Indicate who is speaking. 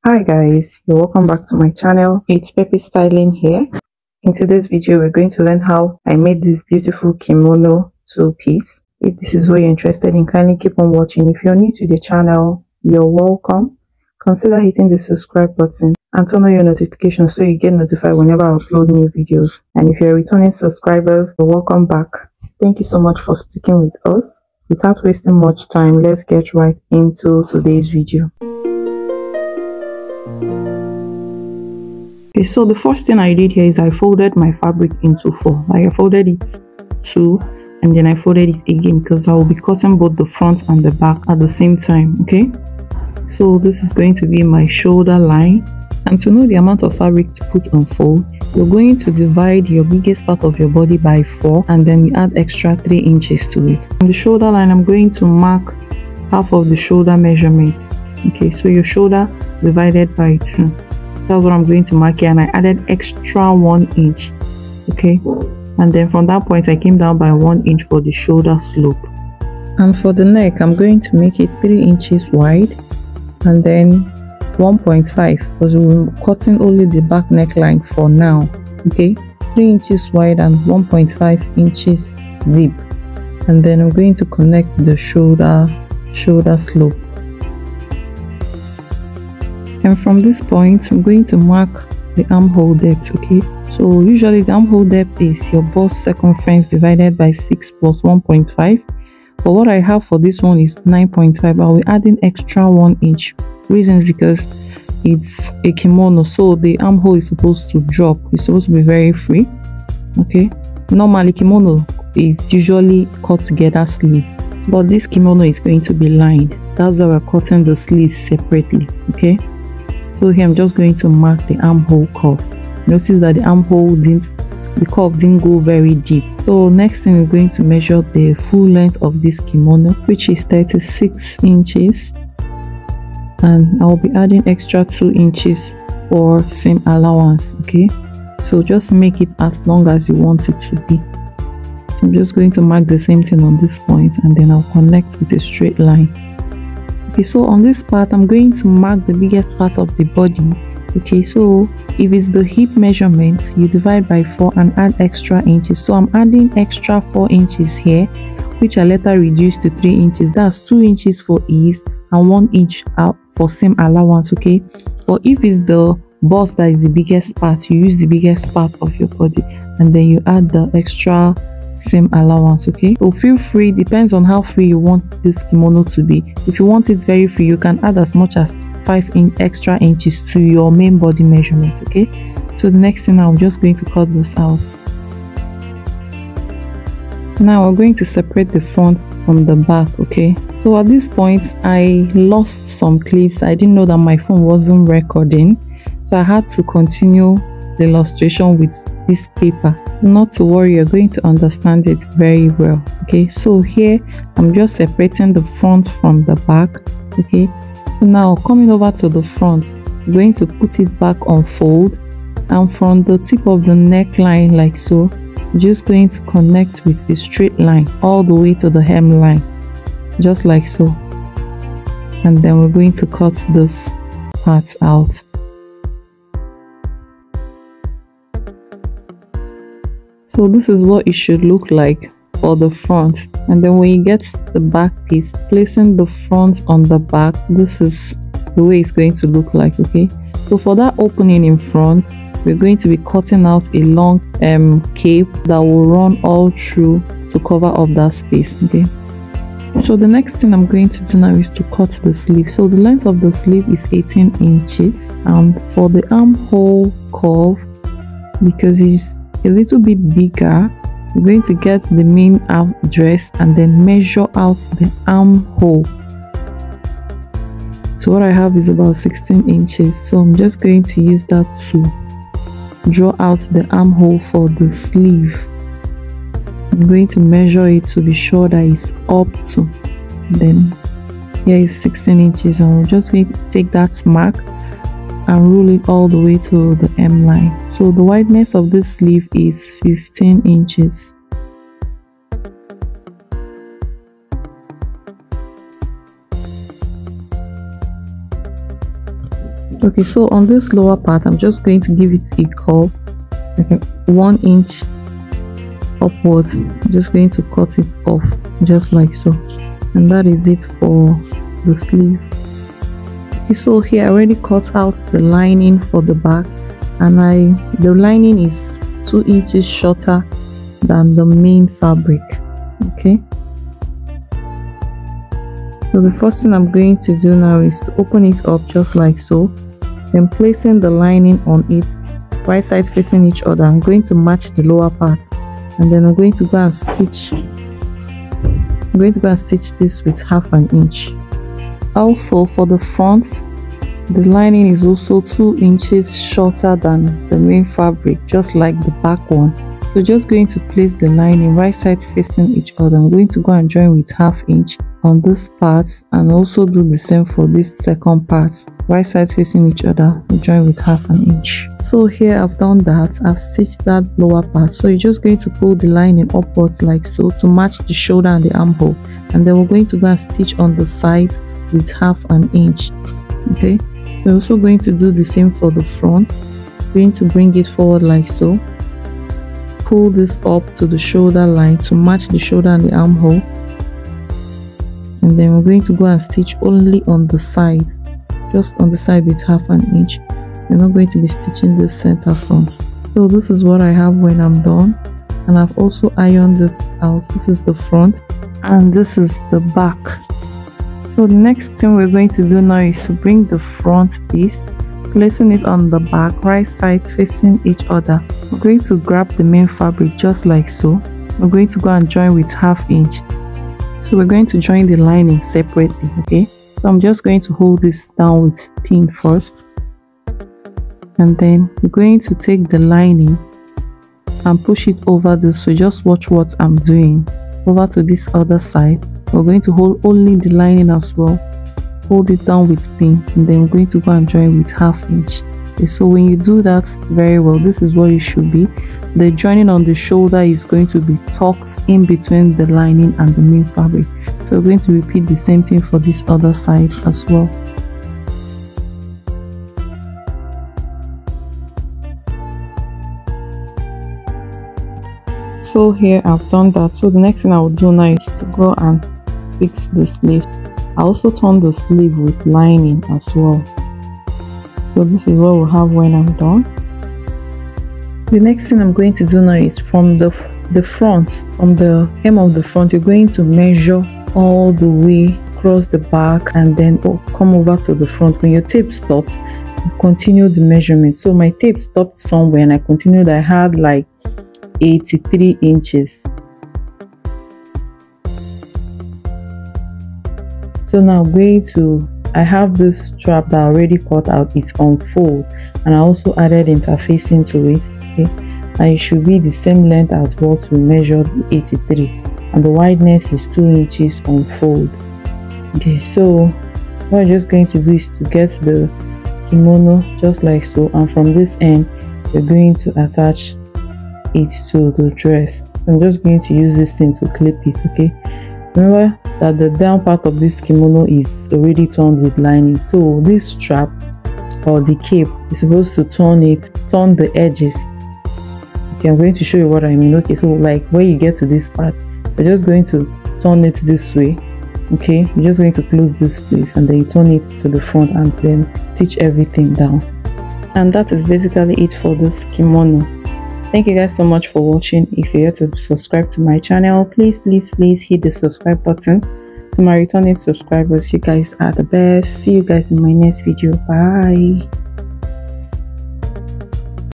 Speaker 1: Hi guys, you're welcome back to my channel. It's Pepe Styling here. In today's video, we're going to learn how I made this beautiful kimono two-piece. If this is what you're interested in, kindly keep on watching. If you're new to the channel, you're welcome. Consider hitting the subscribe button and turn on your notifications so you get notified whenever I upload new videos. And if you're a returning subscriber, you're welcome back. Thank you so much for sticking with us. Without wasting much time, let's get right into today's video. Okay, so the first thing I did here is I folded my fabric into four. Like I folded it two and then I folded it again because I will be cutting both the front and the back at the same time. Okay, so this is going to be my shoulder line, and to know the amount of fabric to put on fold, you're going to divide your biggest part of your body by 4 and then you add extra 3 inches to it. On the shoulder line, I'm going to mark half of the shoulder measurement. Okay, so your shoulder divided by 2. That's what I'm going to mark here, and I added extra 1 inch. Okay, and then from that point I came down by 1 inch for the shoulder slope. And for the neck, I'm going to make it 3 inches wide and then 1.5 because we're cutting only the back neckline for now. Okay, 3 inches wide and 1.5 inches deep, and then I'm going to connect the shoulder slope. And from this point, I'm going to mark the armhole depth. Okay, so usually the armhole depth is your bust circumference divided by 6 plus 1.5. But what I have for this one is 9.5. I'll be adding extra 1 inch. Reasons because it's a kimono, so the armhole is supposed to drop. It's supposed to be very free. Okay, normally kimono is usually cut together sleeve, but this kimono is going to be lined. That's why we're cutting the sleeves separately. Okay, so here I'm just going to mark the armhole curve. Notice that the curve didn't go very deep. So next thing, we're going to measure the full length of this kimono, which is 36 inches, and I'll be adding extra 2 inches for seam allowance. Okay, so just make it as long as you want it to be. So I'm just going to mark the same thing on this point, and then I'll connect with a straight line. Okay, so on this part, I'm going to mark the biggest part of the body. Okay, so if it's the hip measurement, you divide by 4 and add extra inches. So I'm adding extra 4 inches here, which I later reduced to 3 inches. That's 2 inches for ease and 1 inch out for seam allowance. Okay, but if it's the bust that is the biggest part, you use the biggest part of your body and then you add the extra seam allowance. Okay, so feel free, depends on how free you want this kimono to be. If you want it very free, you can add as much as 5 extra inches to your main body measurement. Okay, so the next thing, I'm just going to cut this out. Now we're going to separate the front from the back. Okay, so at this point I lost some clips. I didn't know that my phone wasn't recording, so I had to continue the illustration with this paper. Not to worry, you're going to understand it very well. Okay, so here I'm just separating the front from the back. Okay, so now coming over to the front, I'm going to put it back on fold, and from the tip of the neckline like so, I'm just going to connect with a straight line all the way to the hemline, just like so, and then we're going to cut this part out. So this is what it should look like for the front, and then when you get the back piece, placing the front on the back, this is the way it's going to look like. Okay, so for that opening in front, we're going to be cutting out a long cape that will run all through to cover up that space. Okay, so the next thing I'm going to do now is to cut the sleeve. So the length of the sleeve is 18 inches, and for the armhole curve, because it's a little bit bigger, we're going to get the main dress and then measure out the armhole. So what I have is about 16 inches, so I'm just going to use that to draw out the armhole for the sleeve. I'm going to measure it to be sure that it's up to, then here is 16 inches, and I'm just going to take that mark and roll it all the way to the M line. So the wideness of this sleeve is 15 inches. Okay, so on this lower part, I'm just going to give it a curve, like 1 inch upwards. I'm just going to cut it off just like so, and that is it for the sleeve. Okay, so here I already cut out the lining for the back, and the lining is 2 inches shorter than the main fabric. Okay, so the first thing I'm going to do now is to open it up just like so, then placing the lining on it, right sides facing each other. I'm going to match the lower part, and then I'm going to go and stitch this with 1/2 inch. Also for the front, the lining is also 2 inches shorter than the main fabric, just like the back one. So just going to place the lining right side facing each other. I'm going to go and join with 1/2 inch on this part, and also do the same for this second part, right side facing each other, we join with 1/2 inch. So here I've done that, I've stitched that lower part. So you're just going to pull the lining upwards like so to match the shoulder and the armhole, and then we're going to go and stitch on the side with 1/2 inch. Okay, we're also going to do the same for the front. We're going to bring it forward like so, pull this up to the shoulder line to match the shoulder and the armhole, and then we're going to go and stitch only on the side, just on the side with 1/2 inch. We're not going to be stitching the center front. So this is what I have when I'm done, and I've also ironed this out. This is the front and this is the back. So the next thing we're going to do now is to bring the front piece, placing it on the back, right sides facing each other. We're going to grab the main fabric just like so. We're going to go and join with 1/2 inch. So we're going to join the lining separately. Okay, so I'm just going to hold this down with pin first, and then we're going to take the lining and push it over this. So just watch what I'm doing. Over to this other side, we're going to hold only the lining as well, hold it down with pin, and then we're going to go and join with 1/2 inch. Okay, so when you do that very well, this is what it should be. The joining on the shoulder is going to be tucked in between the lining and the main fabric. So we're going to repeat the same thing for this other side as well. So here I've done that. So the next thing I will do now is to go and fix the sleeve. I also turn the sleeve with lining as well. So this is what we'll have when I'm done. The next thing I'm going to do now is from the front, from the hem of the front, you're going to measure all the way across the back, and then come over to the front. When your tape stops, you continue the measurement. So my tape stopped somewhere and I continued. I had like 83 inches. So now I'm going to, I have this strap that I already cut out, it's on fold, and I also added interfacing to it. Okay, and it should be the same length as what we measured, 83, and the wideness is 2 inches on fold. Okay, so what I'm just going to do is to get the kimono just like so, and from this end we're going to attach it to the dress. So I'm just going to use this thing to clip it. Okay, remember that the down part of this kimono is already turned with lining, so this strap or the cape is supposed to turn the edges. Okay, I'm going to show you what I mean. Okay, so like when you get to this part, you're just going to turn it this way. Okay, you're just going to close this place, and then you turn it to the front, and then stitch everything down. And that is basically it for this kimono. Thank you guys so much for watching. If you're yet to subscribe to my channel, please hit the subscribe button. To my returning subscribers, you guys are the best. See you guys in my next video. Bye.